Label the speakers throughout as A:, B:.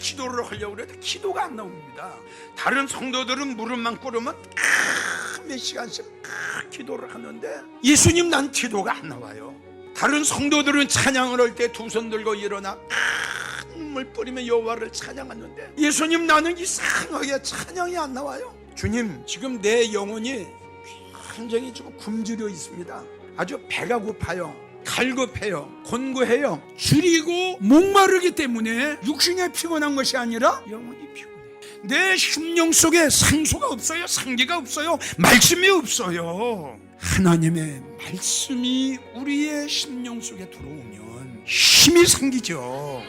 A: 기도를 하려고 해도 기도가 안 나옵니다. 다른 성도들은 무릎만 꿇으면 몇 시간씩 기도를 하는데 예수님 난 기도가 안 나와요. 다른 성도들은 찬양을 할 때 두 손 들고 일어나 물 뿌리며 여호와를 찬양하는데 예수님 나는 이상하게 찬양이 안 나와요. 주님, 지금 내 영혼이 굉장히 좀 굶주려 있습니다. 아주 배가 고파요. 갈급해요. 곤고해요. 줄이고 목마르기 때문에 육신이 피곤한 것이 아니라 영혼이 피곤해. 내 심령 속에 산소가 없어요. 상기가 없어요. 말씀이 없어요. 하나님의 말씀이 우리의 심령 속에 들어오면 힘이 생기죠.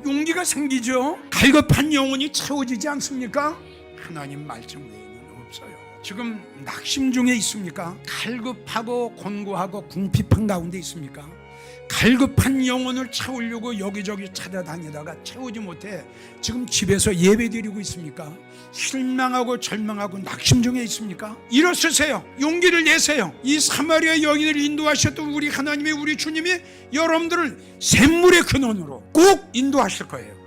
A: 용기가 생기죠. 갈급한 영혼이 채워지지 않습니까? 하나님 말씀 외에는 없어요. 지금 낙심 중에 있습니까? 갈급하고 곤고하고 궁핍한 가운데 있습니까? 갈급한 영혼을 채우려고 여기저기 찾아다니다가 채우지 못해 지금 집에서 예배드리고 있습니까? 실망하고 절망하고 낙심 중에 있습니까? 일어서세요. 용기를 내세요. 이 사마리아 여인을 인도하셨던 우리 하나님의 우리 주님이 여러분들을 샘물의 근원으로 꼭 인도하실 거예요.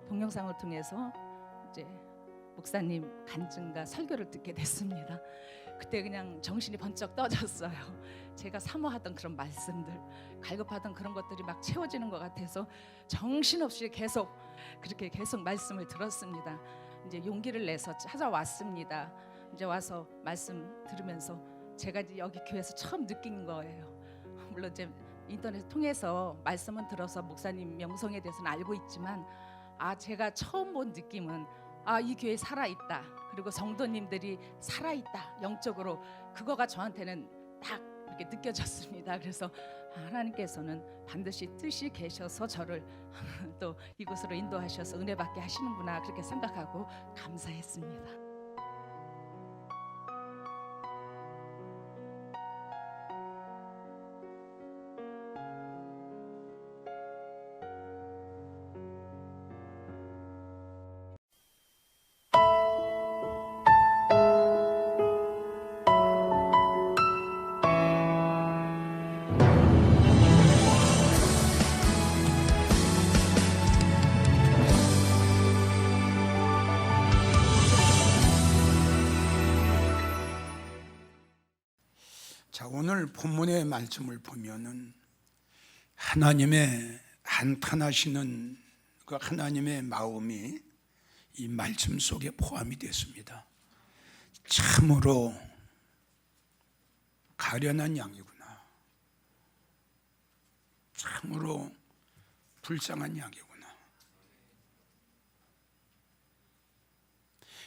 B: 동영상을 통해서 이제 목사님 간증과 설교를 듣게 됐습니다. 그때 그냥 정신이 번쩍 떠졌어요. 제가 사모하던 그런 말씀들, 갈급하던 그런 것들이 막 채워지는 것 같아서 정신없이 계속 말씀을 들었습니다. 이제 용기를 내서 찾아왔습니다. 이제 와서 말씀 들으면서 제가 이제 여기 교회에서 처음 느낀 거예요. 물론 이제 인터넷 통해서 말씀은 들어서 목사님 명성에 대해서는 알고 있지만 제가 처음 본 느낌은 이 교회 살아있다. 그리고 성도님들이 살아있다. 영적으로 그거가 저한테는 딱 이렇게 느껴졌습니다. 그래서 하나님께서는 반드시 뜻이 계셔서 저를 또 이곳으로 인도하셔서 은혜 받게 하시는구나 그렇게 생각하고 감사했습니다.
A: 자, 오늘 본문의 말씀을 보면은 하나님의 한탄하시는 그 하나님의 마음이 이 말씀 속에 포함이 됐습니다. 참으로 가련한 양이구나. 참으로 불쌍한 양이구나.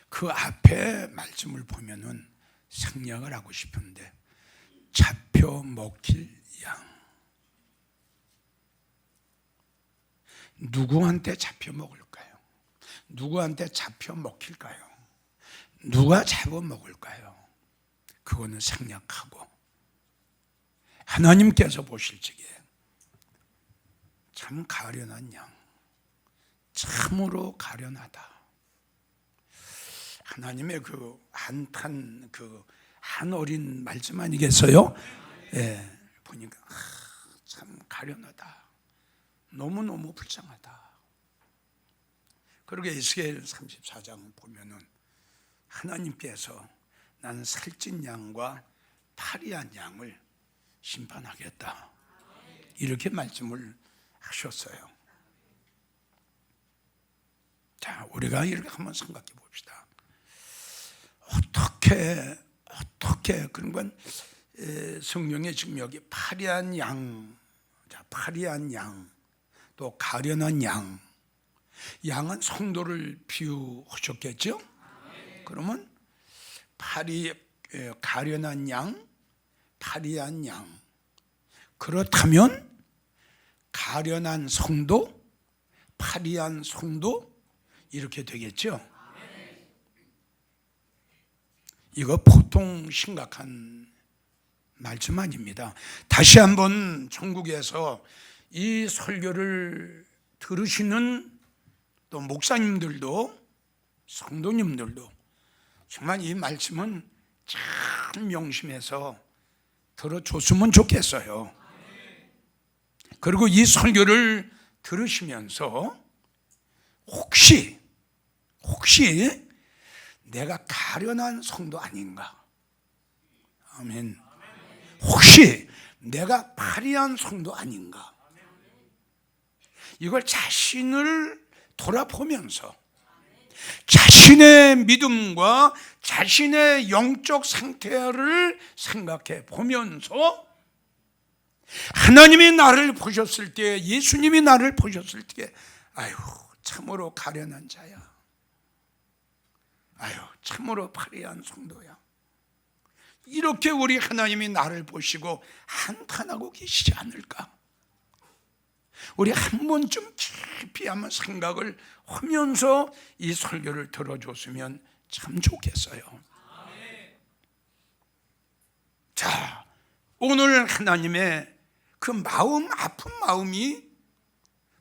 A: 그 앞에 말씀을 보면은 생략을 하고 싶은데 잡혀 먹힐 양. 누구한테 잡혀 먹을까요? 누구한테 잡혀 먹힐까요? 누가 잡아 먹을까요? 그거는 생략하고 하나님께서 보실 적에 참 가련한 양, 참으로 가련하다. 하나님의 그 한탄 한 어린 말씀 아니겠어요? 예, 보니까 참 가련하다. 너무너무 불쌍하다. 그리고 에스겔 34장 보면은 하나님께서 나는 살찐 양과 파리한 양을 심판하겠다. 이렇게 말씀을 하셨어요. 자, 우리가 이렇게 한번 생각해 봅시다. 어떻게 그런 건 성경에 지금 여기 파리한 양, 자, 파리한 양, 또 가련한 양, 양은 성도를 비유하셨겠죠? 그러면 가련한 양, 파리한 양. 그렇다면 가련한 성도, 파리한 성도 이렇게 되겠죠? 이거 보통 심각한 말씀 아닙니다. 다시 한번 전국에서 이 설교를 들으시는 또 목사님들도 성도님들도 정말 이 말씀은 참 명심해서 들어줬으면 좋겠어요. 그리고 이 설교를 들으시면서 혹시 내가 가련한 성도 아닌가? 아멘. 혹시 내가 파리한 성도 아닌가? 이걸 자신을 돌아보면서 자신의 믿음과 자신의 영적 상태를 생각해 보면서 하나님이 나를 보셨을 때, 예수님이 나를 보셨을 때, 아유 참으로 가련한 자야, 아유 참으로 파리한 성도야, 이렇게 우리 하나님이 나를 보시고 한탄하고 계시지 않을까? 우리 한 번쯤 깊이 한번 생각을 하면서 이 설교를 들어줬으면 참 좋겠어요. 자, 오늘 하나님의 그 마음, 아픈 마음이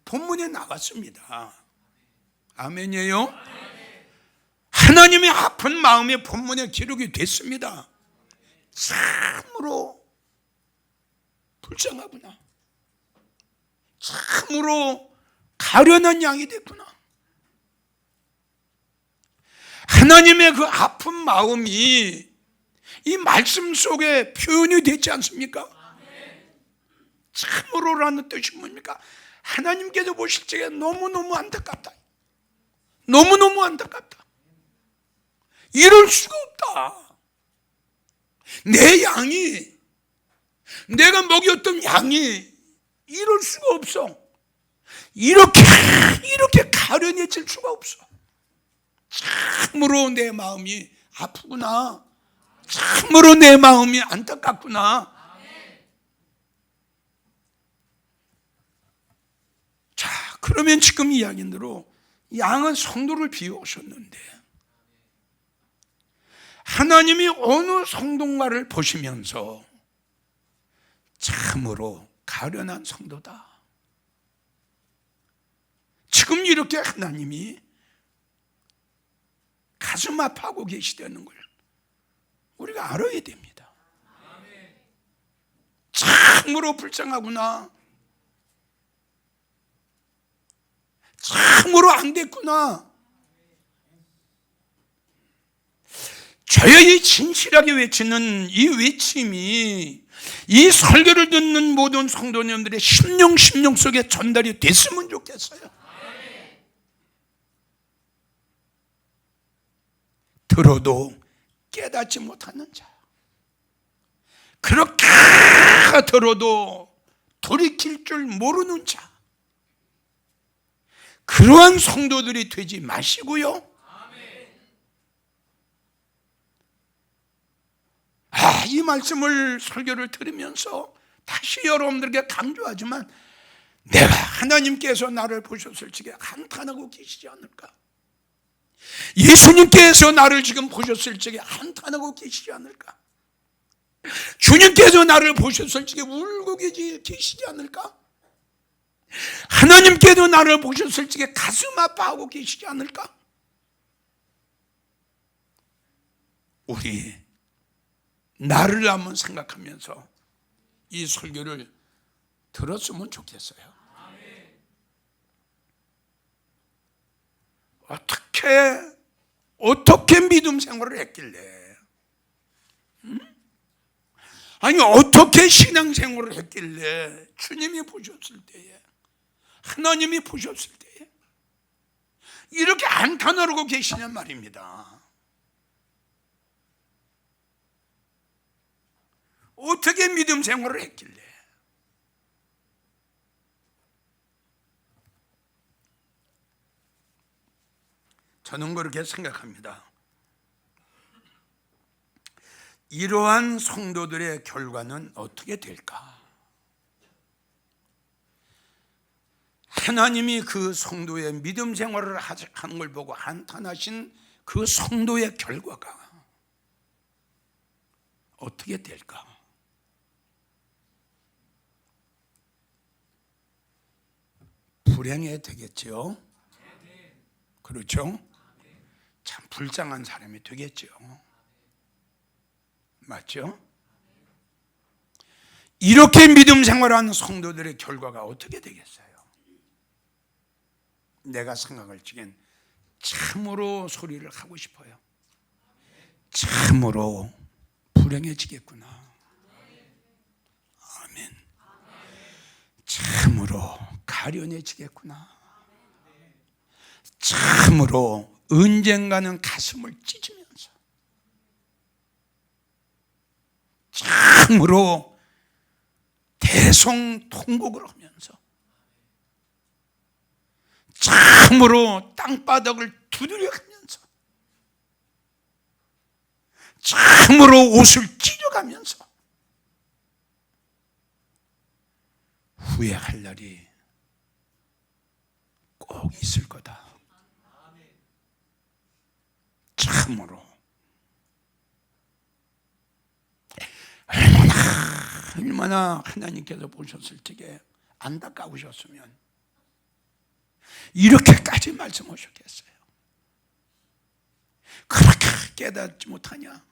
A: 본문에 나왔습니다. 아멘이에요? 하나님의 아픈 마음이 본문에 기록이 됐습니다. 참으로 불쌍하구나, 참으로 가련한 양이 됐구나. 하나님의 그 아픈 마음이 이 말씀 속에 표현이 되지 않습니까? 참으로라는 뜻이 뭡니까? 하나님께서 보실 적에 너무너무 안타깝다, 너무너무 안타깝다, 이럴 수가 없다. 내 양이, 내가 먹였던 양이 이럴 수가 없어. 이렇게 가련해질 수가 없어. 참으로 내 마음이 아프구나, 참으로 내 마음이 안타깝구나. 자, 그러면 지금 이야기대로 양은 성도를 비우셨는데 하나님이 어느 성도인가를 보시면서 참으로 가련한 성도다, 지금 이렇게 하나님이 가슴 아파하고 계시다는 걸 우리가 알아야 됩니다. 참으로 불쌍하구나, 참으로 안 됐구나. 저희 진실하게 외치는 이 외침이 이 설교를 듣는 모든 성도님들의 심령 속에 전달이 됐으면 좋겠어요. 들어도 깨닫지 못하는 자, 그렇게 들어도 돌이킬 줄 모르는 자, 그러한 성도들이 되지 마시고요. 이 말씀을 설교를 들으면서 다시 여러분들에게 강조하지만 내가 하나님께서 나를 보셨을 적에 한탄하고 계시지 않을까? 예수님께서 나를 지금 보셨을 적에 한탄하고 계시지 않을까? 주님께서 나를 보셨을 적에 울고 계시지 않을까? 하나님께서 나를 보셨을 적에 가슴 아파하고 계시지 않을까? 우리 나를 한번 생각하면서 이 설교를 들었으면 좋겠어요. 어떻게 믿음 생활을 했길래, 아니 어떻게 신앙 생활을 했길래 주님이 보셨을 때에, 하나님이 보셨을 때에 이렇게 안탄하고 계시냐 말입니다. 어떻게 믿음 생활을 했길래. 저는 그렇게 생각합니다. 이러한 성도들의 결과는 어떻게 될까? 하나님이 그 성도의 믿음 생활을 하는 걸 보고 한탄하신 그 성도의 결과가 어떻게 될까? 불행해 되겠죠. 그렇죠? 참 불쌍한 사람이 되겠죠. 맞죠? 이렇게 믿음 생활하는 성도들의 결과가 어떻게 되겠어요? 내가 생각할 적엔 참으로 소리를 하고 싶어요. 참으로 불행해지겠구나. 아멘. 참으로 가련해지겠구나. 참으로 언젠가는 가슴을 찢으면서, 참으로 대성통곡을 하면서, 참으로 땅바닥을 두드려가면서, 참으로 옷을 찢어가면서 후회할 날이 꼭 있을 거다. 참으로 얼마나 하나님께서 보셨을 적에 안타까우셨으면 이렇게까지 말씀하셨겠어요. 그렇게 깨닫지 못하냐?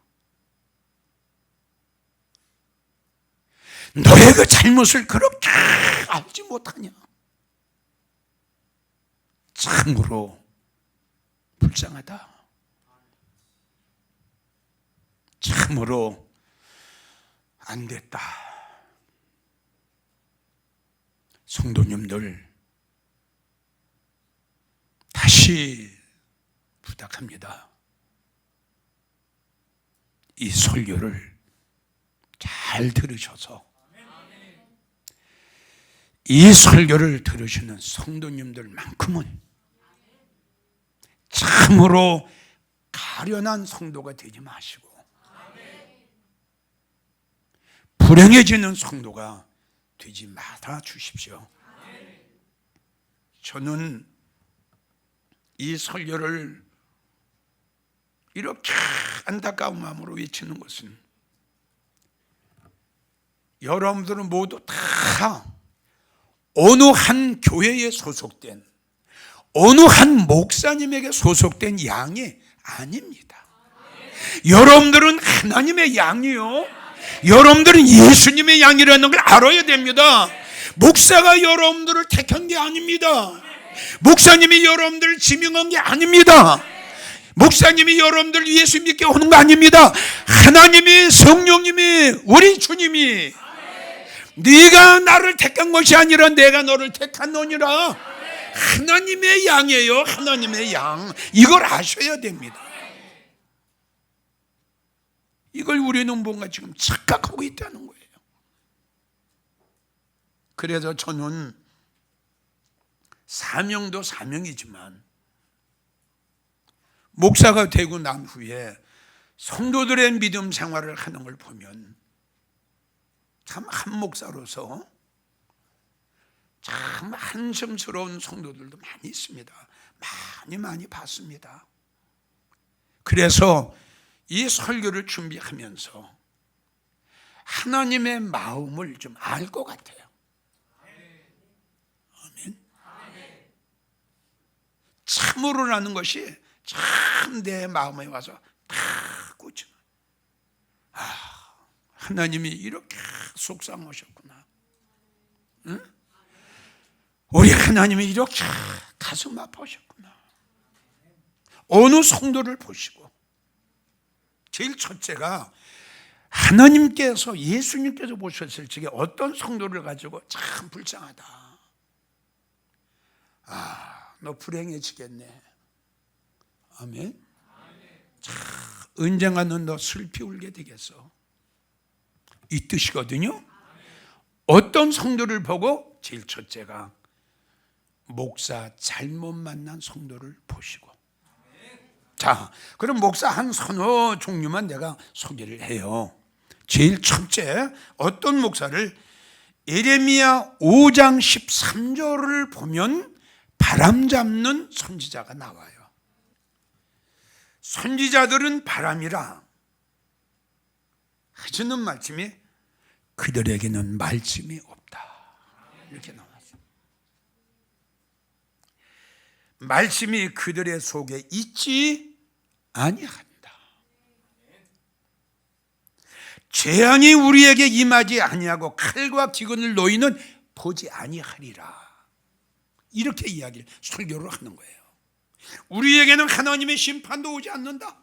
A: 너의 그 잘못을 그렇게 알지 못하냐? 참으로 불쌍하다. 참으로 안 됐다. 성도님들, 다시 부탁합니다. 이 설교를 잘 들으셔서 이 설교를 들으시는 성도님들만큼은 참으로 가련한 성도가 되지 마시고 불행해지는 성도가 되지 말아 주십시오. 저는 이 설교를 이렇게 안타까운 마음으로 외치는 것은 여러분들은 모두 다 어느 한 교회에 소속된 어느 한 목사님에게 소속된 양이 아닙니다. 여러분들은 하나님의 양이요, 여러분들은 예수님의 양이라는 걸 알아야 됩니다. 목사가 여러분들을 택한 게 아닙니다. 목사님이 여러분들을 지명한 게 아닙니다. 목사님이 여러분들 예수 믿게 오는 거 아닙니다. 하나님이, 성령님이, 우리 주님이 네가 나를 택한 것이 아니라 내가 너를 택하노니라. 하나님의 양이에요. 하나님의 양. 이걸 아셔야 됩니다. 이걸 우리는 뭔가 지금 착각하고 있다는 거예요. 그래서 저는 사명도 사명이지만 목사가 되고 난 후에 성도들의 믿음 생활을 하는 걸 보면 참 한 목사로서 참 한심스러운 성도들도 많이 있습니다. 많이 봤습니다. 그래서 이 설교를 준비하면서 하나님의 마음을 좀 알 것 같아요. 아멘. 참으로라는 것이 참 내 마음에 와서 다 꽂히는. 하나님이 이렇게 속상하셨구나. 응? 우리 하나님이 이렇게 가슴 아파하셨구나. 어느 성도를 보시고 제일 첫째가 하나님께서, 예수님께서 보셨을 적에 어떤 성도를 가지고 참 불쌍하다. 너 불행해지겠네. 아멘. 참 언젠가는 너 슬피 울게 되겠어. 이 뜻이거든요. 어떤 성도를 보고? 제일 첫째가 목사 잘못 만난 성도를 보시고. 자, 그럼 목사 한 서너 종류만 내가 소개를 해요. 제일 첫째, 어떤 목사를, 예레미야 5장 13절을 보면 바람잡는 선지자가 나와요. 선지자들은 바람이라 하시는 말씀이 그들에게는 말씀이 없다. 이렇게 나왔어요. 말씀이 그들의 속에 있지 아니한다. 재앙이 우리에게 임하지 아니하고 칼과 기근을 너희는 보지 아니하리라. 이렇게 이야기를 설교를 하는 거예요. 우리에게는 하나님의 심판도 오지 않는다.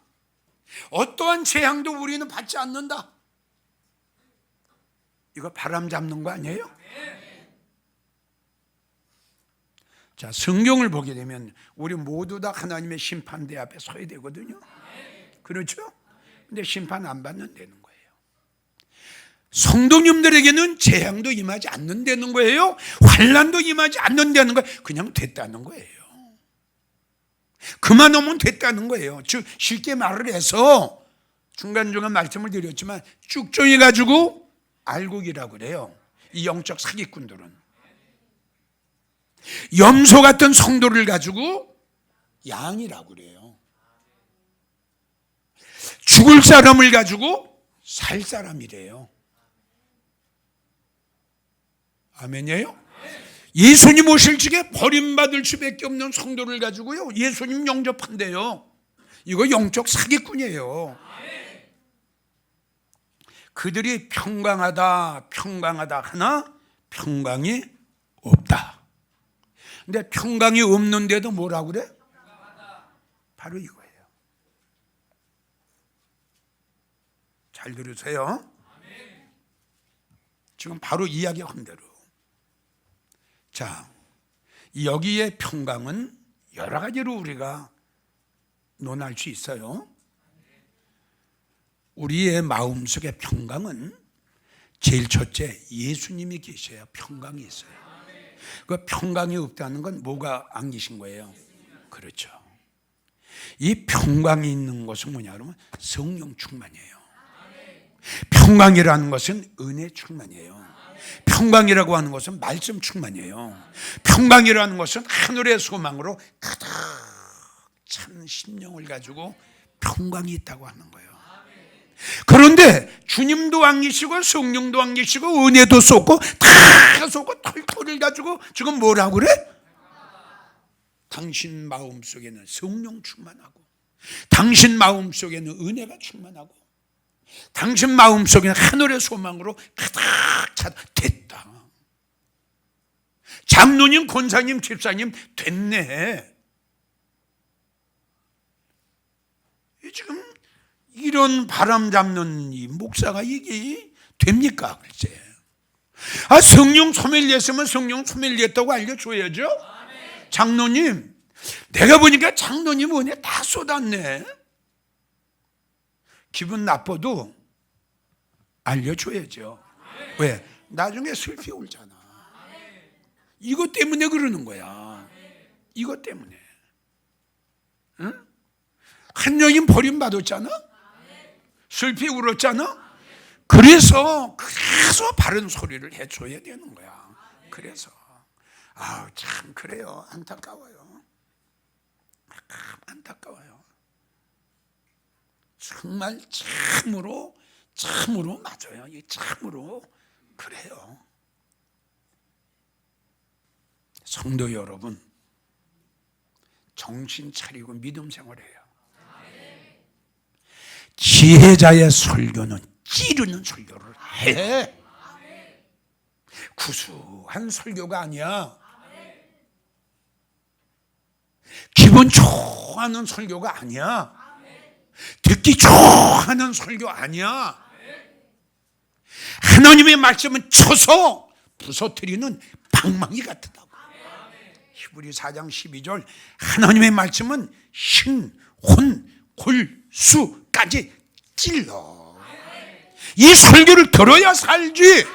A: 어떠한 재앙도 우리는 받지 않는다. 이거 바람 잡는 거 아니에요? 자, 성경을 보게 되면 우리 모두 다 하나님의 심판대 앞에 서야 되거든요. 그렇죠? 근데 심판 안 받는다는 거예요. 성도님들에게는 재앙도 임하지 않는다는 거예요. 환난도 임하지 않는다는 거예요. 그냥 됐다는 거예요. 그만 오면 됐다는 거예요. 즉 쉽게 말을 해서 중간중간 말씀을 드렸지만 쭉정해 가지고 알곡이라고 그래요. 이 영적 사기꾼들은 염소 같은 성도를 가지고 양이라고 그래요. 죽을 사람을 가지고 살 사람이래요. 아멘이에요? 예수님 오실 적에 버림받을 수밖에 없는 성도를 가지고요 예수님 영접한대요. 이거 영적 사기꾼이에요. 그들이 평강하다 하나 평강이 없다. 근데 평강이 없는데도 뭐라고 그래? 바로 이거예요. 잘 들으세요. 지금 바로 이야기한 대로. 자, 여기에 평강은 여러 가지로 우리가 논할 수 있어요. 우리의 마음속의 평강은 제일 첫째 예수님이 계셔야 평강이 있어요. 그 평강이 없다는 건 뭐가 안 계신 거예요? 그렇죠. 이 평강이 있는 것은 뭐냐 그러면 성령 충만이에요. 평강이라는 것은 은혜 충만이에요. 평강이라고 하는 것은 말씀 충만이에요. 평강이라는 것은 하늘의 소망으로 가득 찬 심령을 가지고 평강이 있다고 하는 거예요. 그런데 주님도 안 계시고 성령도 안 계시고 은혜도 쏟고 다 쏟고 털털을 가지고 지금 뭐라고 그래? 당신 마음속에는 성령 충만하고 당신 마음속에는 은혜가 충만하고 당신 마음속에는 하늘의 소망으로 가득 차 됐다. 장로님, 권사님, 집사님 됐네. 지금 이런 바람 잡는 이 목사가 이게 됩니까? 글쎄. 아, 성령 소멸 했으면 성령 소멸 했다고 알려줘야죠. 장로님, 내가 보니까 장로님 은혜 다 쏟았네. 기분 나빠도 알려줘야죠. 왜? 나중에 슬피 울잖아. 이것 때문에 그러는 거야. 이것 때문에. 응? 한여인 버림받았잖아. 슬피 울었잖아. 그래서 바른 소리를 해줘야 되는 거야. 그래서 참 그래요. 안타까워요. 안타까워요. 정말 참으로 맞아요. 이 참으로 그래요. 성도 여러분, 정신 차리고 믿음 생활해요. 지혜자의 설교는 찌르는 설교를 해. 구수한 설교가 아니야. 기분 좋아하는 설교가 아니야. 듣기 좋아하는 설교 아니야. 하나님의 말씀은 쳐서 부서뜨리는 방망이 같다고. 히브리 4장 12절 하나님의 말씀은 신, 혼, 골, 수까지 찔러. 이 설교를 들어야 살지.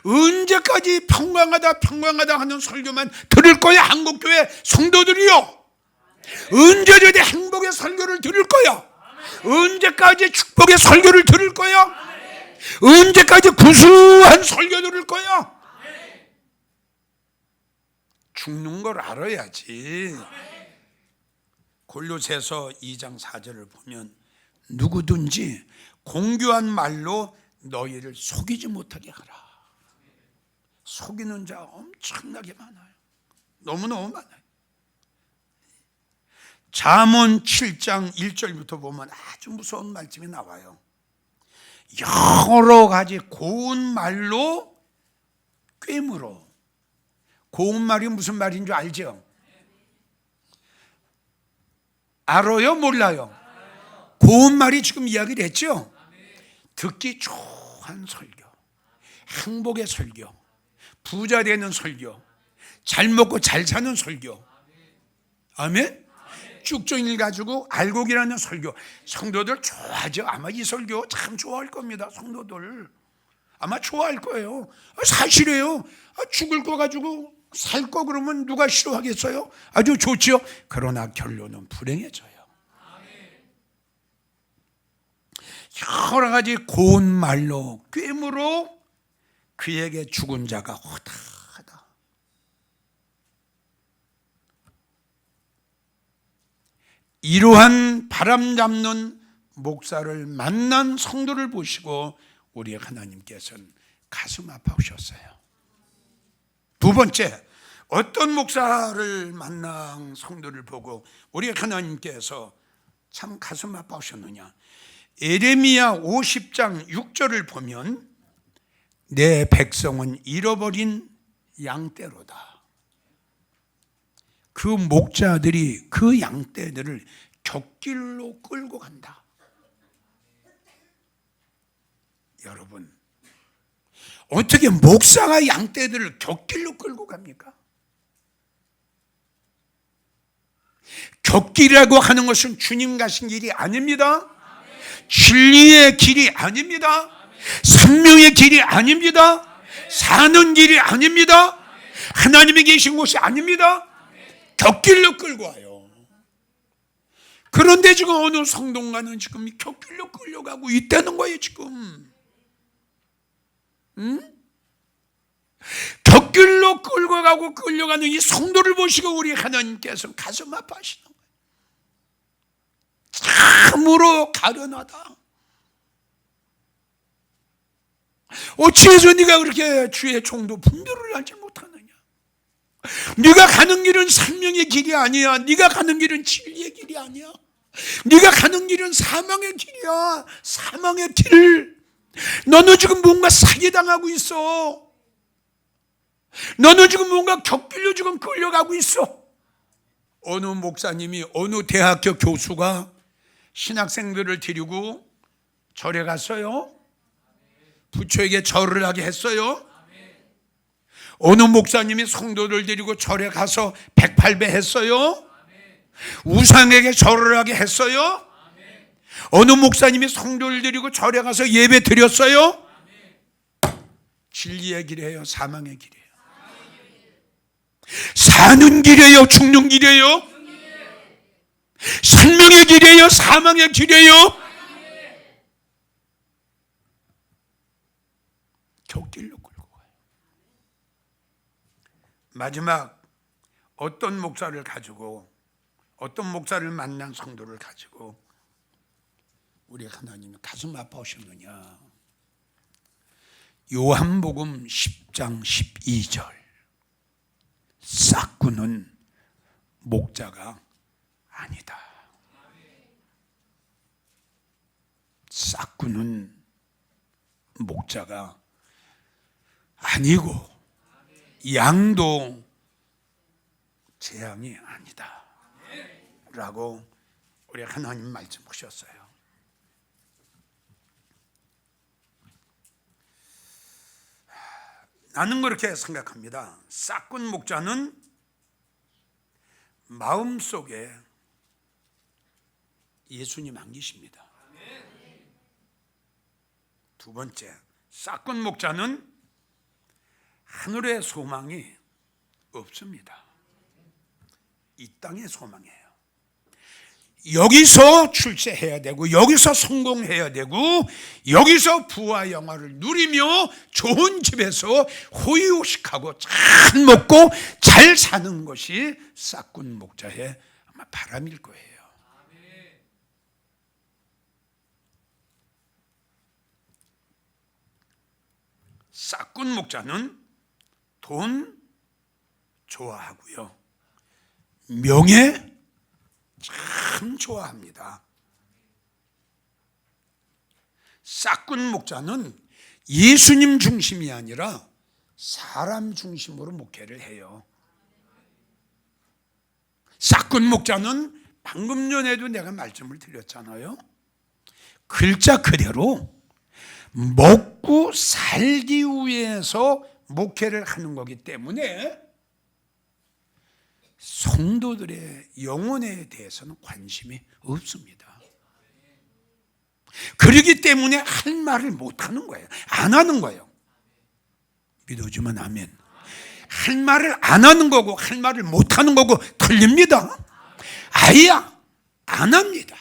A: 언제까지 평강하다 하는 설교만 들을 거야? 한국교회 성도들이요. 언제까지 행복의 설교를 들을 거야? 언제까지 축복의 설교를 들을 거야? 언제까지 구수한 설교 들을 거야? 죽는 걸 알아야지. 골로새서 2장 4절을 보면 누구든지 공교한 말로 너희를 속이지 못하게 하라. 속이는 자 엄청나게 많아요. 너무너무 많아요. 잠언 7장 1절부터 보면 아주 무서운 말씀이 나와요. 여러 가지 고운 말로 꿰물어. 고운 말이 무슨 말인 줄 알죠? 알아요? 몰라요? 고운 말이 지금 이야기를 했죠? 듣기 좋은 설교, 행복의 설교, 부자 되는 설교, 잘 먹고 잘 사는 설교. 아멘? 쭉종일 가지고 알곡이라는 설교. 성도들 좋아하죠. 아마 이 설교 참 좋아할 겁니다. 성도들 아마 좋아할 거예요. 사실이에요. 죽을 거 가지고 살 거 그러면 누가 싫어하겠어요? 아주 좋죠. 그러나 결론은 불행해져요. 여러 가지 고운 말로 꿰물어 그에게 죽은 자가 허다하다. 이러한 바람잡는 목사를 만난 성도를 보시고 우리 하나님께서는 가슴 아파하셨어요. 두 번째, 어떤 목사를 만난 성도를 보고 우리 하나님께서 참 가슴 아파하셨느냐. 예레미야 50장 6절을 보면 내 백성은 잃어버린 양떼로다. 그 목자들이 그 양떼들을 곁길로 끌고 간다. 여러분, 어떻게 목사가 양떼들을 곁길로 끌고 갑니까? 곁길이라고 하는 것은 주님 가신 길이 아닙니다. 진리의 길이 아닙니다. 생명의 길이 아닙니다. 사는 길이 아닙니다. 하나님이 계신 곳이 아닙니다. 곁길로 끌고 와요. 그런데 지금 어느 성동가는 지금 곁길로 끌려가고 있다는 거예요. 지금 곁길로 끌고 가고 끌려가는 이 성도를 보시고 우리 하나님께서 가슴 아파하시는 거예요. 참으로 가련하다. 어찌해서 네가 그렇게 주의 종도 분별을 하지 못하느냐. 네가 가는 길은 생명의 길이 아니야. 네가 가는 길은 진리의 길이 아니야. 네가 가는 길은 사망의 길이야. 사망의 길. 너는 지금 뭔가 사기당하고 있어. 너는 지금 뭔가 곁길로 지금 끌려가고 있어. 어느 목사님이 어느 대학교 교수가 신학생들을 데리고 절에 갔어요. 부처에게 절을 하게 했어요. 어느 목사님이 성도들 데리고 절에 가서 108배 했어요. 우상에게 절을 하게 했어요. 어느 목사님이 성도를 데리고 절에 가서 예배 드렸어요. 진리의 길이에요, 사망의 길이에요? 사는 길이에요, 죽는 길이에요? 생명의 길이에요, 사망의 길이에요? 곁길로 끌고 가요. 마지막 어떤 목사를 가지고, 어떤 목사를 만난 성도를 가지고 우리 하나님이 가슴 아파하셨느냐. 요한복음 10장 12절. 싹구는 목자가 아니다. 싹구는 목자가 아니고 양도 재앙이 아니다 라고 우리 하나님 말씀하셨어요. 나는 그렇게 생각합니다. 싹군 목자는 마음속에 예수님 안 계십니다. 두 번째, 싹군 목자는 하늘의 소망이 없습니다. 이 땅의 소망이에요. 여기서 출세해야 되고, 여기서 성공해야 되고, 여기서 부와 영화를 누리며 좋은 집에서 호의호식하고 잘 먹고 잘 사는 것이 싹군 목자의 아마 바람일 거예요. 싹군 목자는 돈, 좋아하고요. 명예 참 좋아합니다. 싹군 목자는 예수님 중심이 아니라 사람 중심으로 목회를 해요. 싹군 목자는 방금 전에도 내가 말씀을 드렸잖아요. 글자 그대로 먹고 살기 위해서 목회를 하는 거기 때문에 성도들의 영혼에 대해서는 관심이 없습니다. 그렇기 때문에 할 말을 못 하는 거예요. 안 하는 거예요. 믿어주면 아멘. 할 말을 안 하는 거고 할 말을 못 하는 거고 틀립니다. 아예 안 합니다.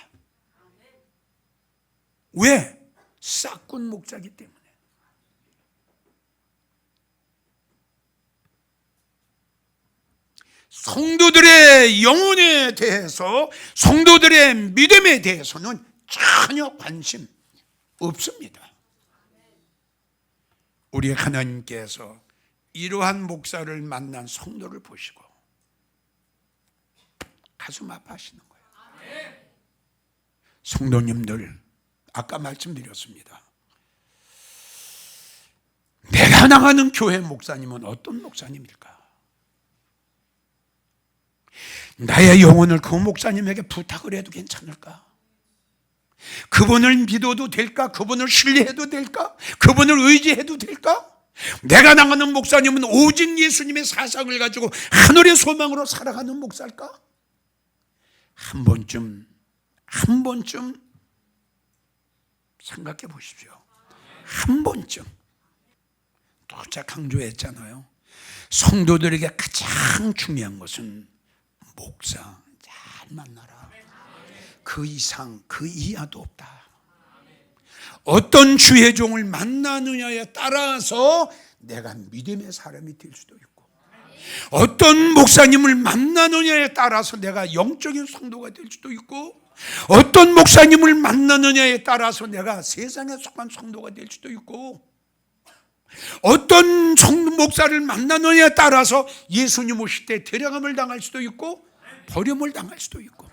A: 왜? 싹군 목자이기 때문에. 성도들의 영혼에 대해서, 성도들의 믿음에 대해서는 전혀 관심 없습니다. 우리 하나님께서 이러한 목사를 만난 성도를 보시고 가슴 아파하시는 거예요. 성도님들, 아까 말씀드렸습니다. 내가 나가는 교회 목사님은 어떤 목사님일까? 나의 영혼을 그 목사님에게 부탁을 해도 괜찮을까? 그분을 믿어도 될까? 그분을 신뢰해도 될까? 그분을 의지해도 될까? 내가 나가는 목사님은 오직 예수님의 사상을 가지고 하늘의 소망으로 살아가는 목사일까? 한 번쯤 생각해 보십시오. 한 번쯤. 또 제가 강조했잖아요. 성도들에게 가장 중요한 것은 목사 잘 만나라. 그 이상 그 이하도 없다. 어떤 주의 종을 만나느냐에 따라서 내가 믿음의 사람이 될 수도 있고, 어떤 목사님을 만나느냐에 따라서 내가 영적인 성도가 될 수도 있고, 어떤 목사님을 만나느냐에 따라서 내가 세상에 속한 성도가 될 수도 있고, 어떤 목사를 만나느냐에 따라서 예수님 오실 때 데려감을 당할 수도 있고 버림을 당할 수도 있고,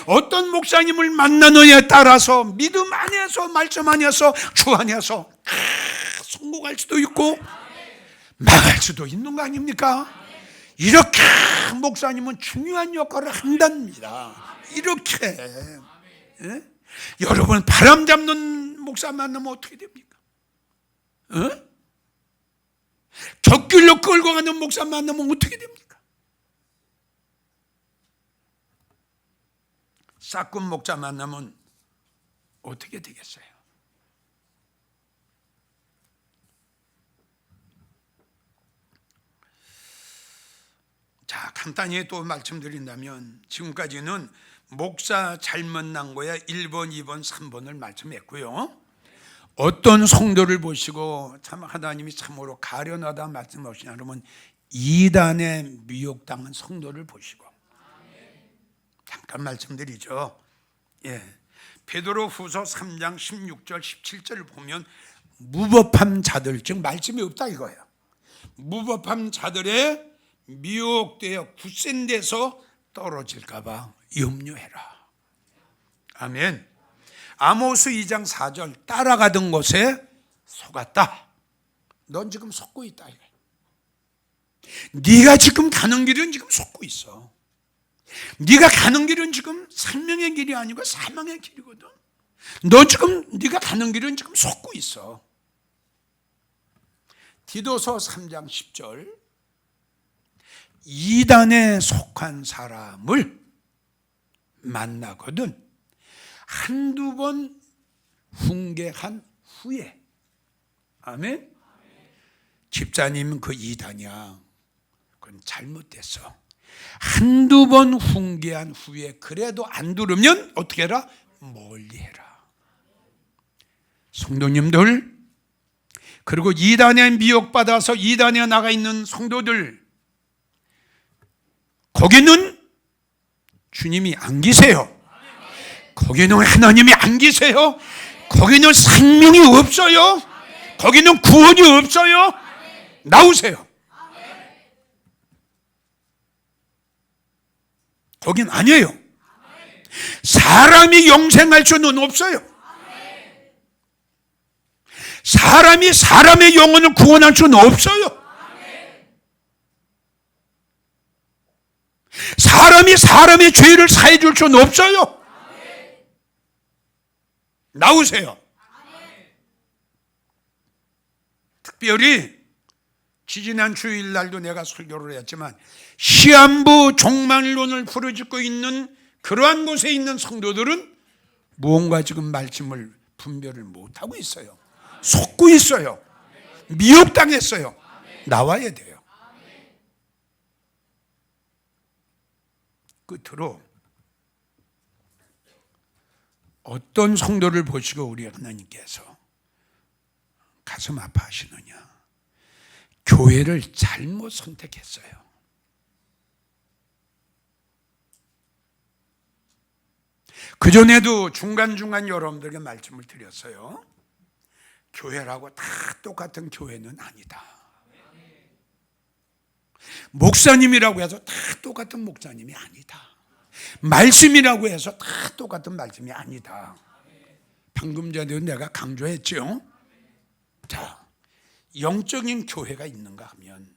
A: 어떤 목사님을 만나느냐에 따라서 믿음 안에서, 말씀 안에서, 주 안에서 성공할 수도 있고 망할 수도 있는 거 아닙니까? 이렇게 목사님은 중요한 역할을 한답니다. 이렇게. 예? 여러분, 바람 잡는 목사 만나면 어떻게 됩니까? 곁길로 끌고 가는 목사 만나면 어떻게 됩니까? 싹군 목자 만나면 어떻게 되겠어요? 자, 간단히 또 말씀드린다면, 지금까지는 목사 잘 만난 거야 1번, 2번, 3번을 말씀했고요. 어떤 성도를 보시고 참 하나님이 참으로 가련하다 말씀하시냐 그러면 이단에 미혹당한 성도를 보시고, 잠깐 말씀드리죠. 예, 베드로 후서 3장 16절 17절을 보면 무법한 자들, 즉 말씀이 없다 이거예요. 무법한 자들의 미혹되어 굳센 데서 떨어질까 봐 염려해라. 아멘. 아모스 2장 4절, 따라가던 곳에 속았다. 넌 지금 속고 있다. 네가 지금 가는 길은 지금 속고 있어. 네가 가는 길은 지금 생명의 길이 아니고 사망의 길이거든. 너 지금 네가 가는 길은 지금 속고 있어. 디도서 3장 10절, 이단에 속한 사람을 만나거든 한두 번 훈계한 후에, 아멘. 집사님 그 이단이야, 그건 잘못됐어. 한두 번 훈계한 후에 그래도 안 들으면 어떻게 해라? 멀리해라. 성도님들, 그리고 이단에 미혹받아서 이단에 나가 있는 성도들, 거기는 주님이 안 계세요. 거기는 하나님이 안 계세요. 거기는 생명이 없어요. 거기는 구원이 없어요. 나오세요. 거긴 아니에요. 사람이 영생할 수는 없어요. 사람이 사람의 영혼을 구원할 수는 없어요. 사람이 사람의 죄를 사해 줄 수는 없어요. 나오세요. 특별히 지지난 주일날도 내가 설교를 했지만 시한부 종말론을 부르짖고 있는 그러한 곳에 있는 성도들은 무언가 지금 말씀을 분별을 못하고 있어요. 속고 있어요. 미혹당했어요. 나와야 돼요. 끝으로 어떤 성도를 보시고 우리 하나님께서 가슴 아파하시느냐? 교회를 잘못 선택했어요. 그전에도 중간중간 여러분들에게 말씀을 드렸어요. 교회라고 다 똑같은 교회는 아니다. 목사님이라고 해서 다 똑같은 목사님이 아니다. 말씀이라고 해서 다 똑같은 말씀이 아니다. 방금 전에도 내가 강조했죠. 자, 영적인 교회가 있는가 하면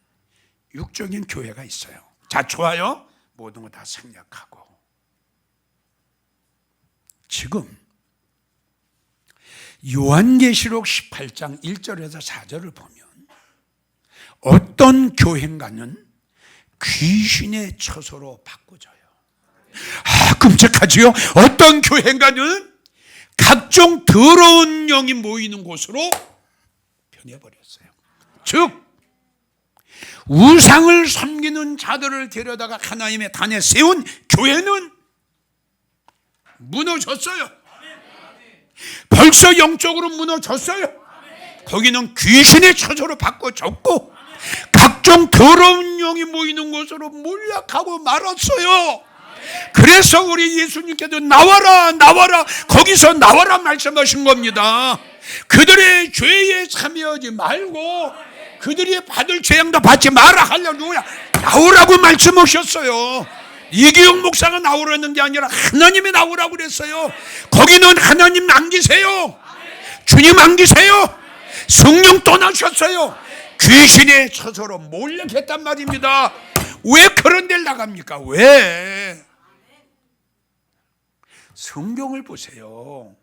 A: 육적인 교회가 있어요. 자, 좋아요. 모든 거 다 생략하고 지금 요한계시록 18장 1절에서 4절을 보면 어떤 교회인가는 귀신의 처소로 바꾸져요. 끔찍하지요. 어떤 교회인가는 각종 더러운 영이 모이는 곳으로 변해버렸어요. 즉 우상을 섬기는 자들을 데려다가 하나님의 단에 세운 교회는 무너졌어요. 벌써 영적으로 무너졌어요. 거기는 귀신의 처소로 바꿔졌고 각종 더러운 영이 모이는 곳으로 몰락하고 말았어요. 그래서 우리 예수님께서 나와라 나와라 거기서 나와라 말씀하신 겁니다. 그들의 죄에 참여하지 말고 그들이 받을 재앙도 받지 마라. 할렐루야. 나오라고 말씀하셨어요. 이기용 목사가 나오라는 게 아니라 하나님이 나오라고 그랬어요. 거기는 하나님 안 계세요. 주님 안 계세요. 성령 떠나셨어요. 귀신의 처소로 몰락했단 말입니다. 왜 그런 데를 나갑니까? 왜? 성경을 보세요.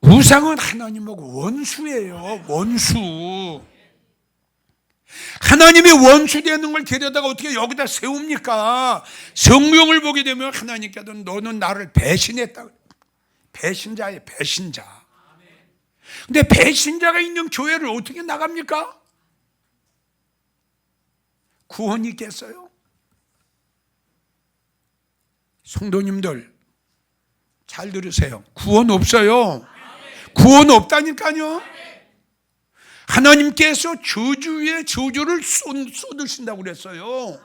A: 우상은 하나님하고 원수예요. 원수. 하나님이 원수 되는 걸 데려다가 어떻게 여기다 세웁니까? 성경을 보게 되면 하나님께서 너는 나를 배신했다. 배신자예요. 배신자. 근데 배신자가 있는 교회를 어떻게 나갑니까? 구원이 있겠어요? 성도님들 잘 들으세요. 구원 없어요. 구원 없다니까요. 하나님께서 저주 위에 저주를 쏟으신다고 그랬어요.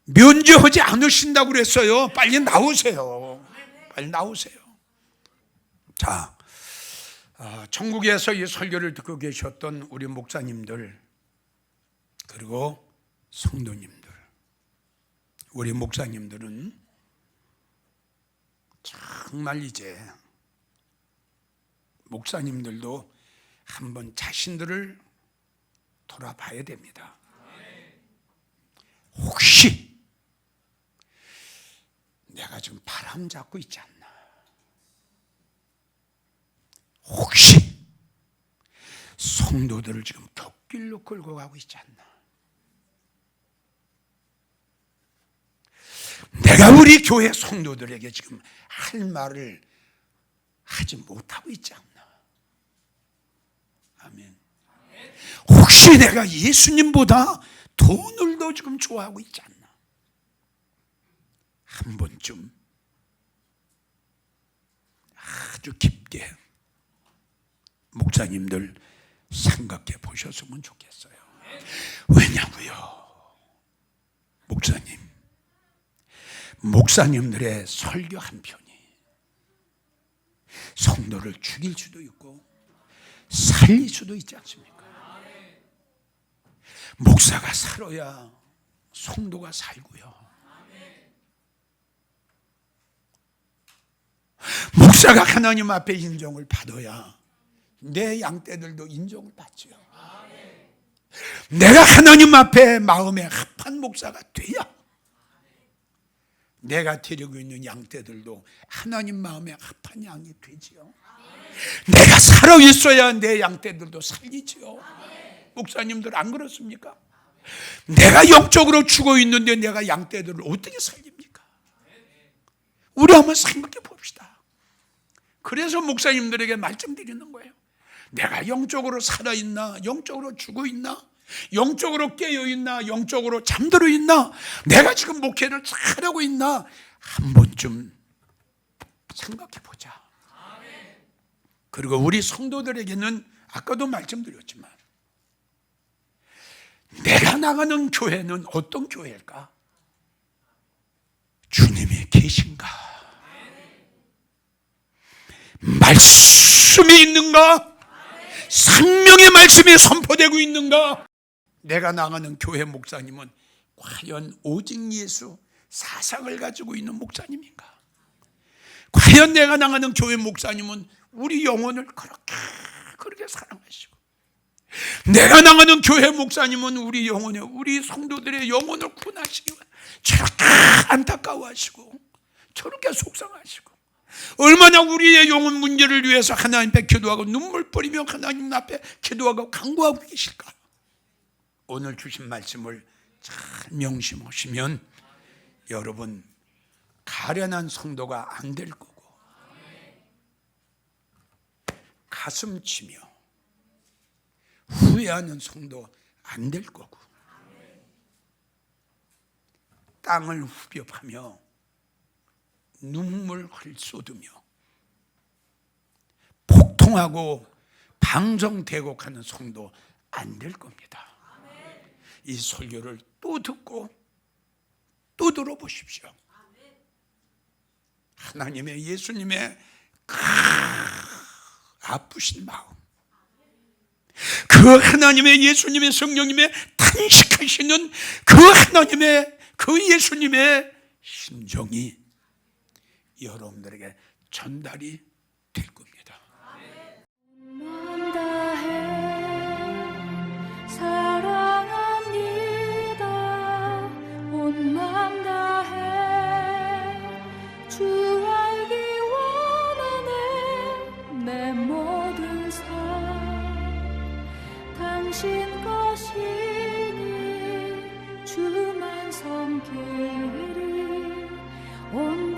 A: 면제하지 않으신다고 그랬어요. 빨리 나오세요. 빨리 나오세요. 자, 천국에서 이 설교를 듣고 계셨던 우리 목사님들 그리고 성도님들, 우리 목사님들은 정말 이제 목사님들도 한번 자신들을 돌아봐야 됩니다. 혹시 내가 지금 바람 잡고 있지 않나? 혹시 성도들을 지금 곁길로 끌고 가고 있지 않나? 내가 우리 교회 성도들에게 지금 할 말을 하지 못하고 있지 않나? 아멘. 혹시 내가 예수님보다 돈을 더 지금 좋아하고 있지 않나? 한 번쯤 아주 깊게 목사님들 생각해 보셨으면 좋겠어요. 왜냐고요? 목사님들의 설교 한 편이 성도를 죽일 수도 있고 살릴 수도 있지 않습니까? 목사가 살아야 성도가 살고요. 목사가 하나님 앞에 인정을 받아야 내 양떼들도 인정을 받지요. 내가 하나님 앞에 마음에 합한 목사가 돼야 내가 데리고 있는 양떼들도 하나님 마음에 합한 양이 되지요. 내가 살아있어야 내 양떼들도 살리지요. 목사님들 안 그렇습니까? 내가 영적으로 죽어 있는데 내가 양떼들을 어떻게 살립니까? 우리 한번 생각해 봅시다. 그래서 목사님들에게 말씀드리는 거예요. 내가 영적으로 살아있나? 영적으로 죽어 있나? 영적으로 깨어있나? 영적으로 잠들어 있나? 내가 지금 목회를 잘하고 있나? 한 번쯤 생각해 보자. 그리고 우리 성도들에게는 아까도 말씀드렸지만 내가 나가는 교회는 어떤 교회일까? 주님이 계신가? 말씀이 있는가? 생명의 말씀이 선포되고 있는가? 내가 나가는 교회 목사님은 과연 오직 예수 사상을 가지고 있는 목사님인가? 과연 내가 나가는 교회 목사님은 우리 영혼을 그렇게 사랑하시고, 내가 나가는 교회 목사님은 우리 영혼에, 우리 성도들의 영혼을 구원하시고 저렇게 안타까워하시고 저렇게 속상하시고 얼마나 우리의 영혼 문제를 위해서 하나님 앞에 기도하고 눈물 뿌리며 하나님 앞에 기도하고 간구하고 계실까? 오늘 주신 말씀을 잘 명심하시면 여러분 가련한 성도가 안 될 거고 가슴 치며 후회하는 성도 안 될 거고 땅을 후벼파며 눈물 흘쏟으며 폭통하고 방정대고 하는 성도 안 될 겁니다. 이 설교를 또 듣고 또 들어보십시오. 하나님의 예수님의 아프신 마음, 그 하나님의 예수님의 성령님의 탄식하시는 그 하나님의 그 예수님의 심정이 여러분들에게 전달이 될 겁니다.
C: 사랑합니다. 온 마음 다해 주 알기 원하네. 내 모든 삶 당신 것이니 주만 섬기리. 온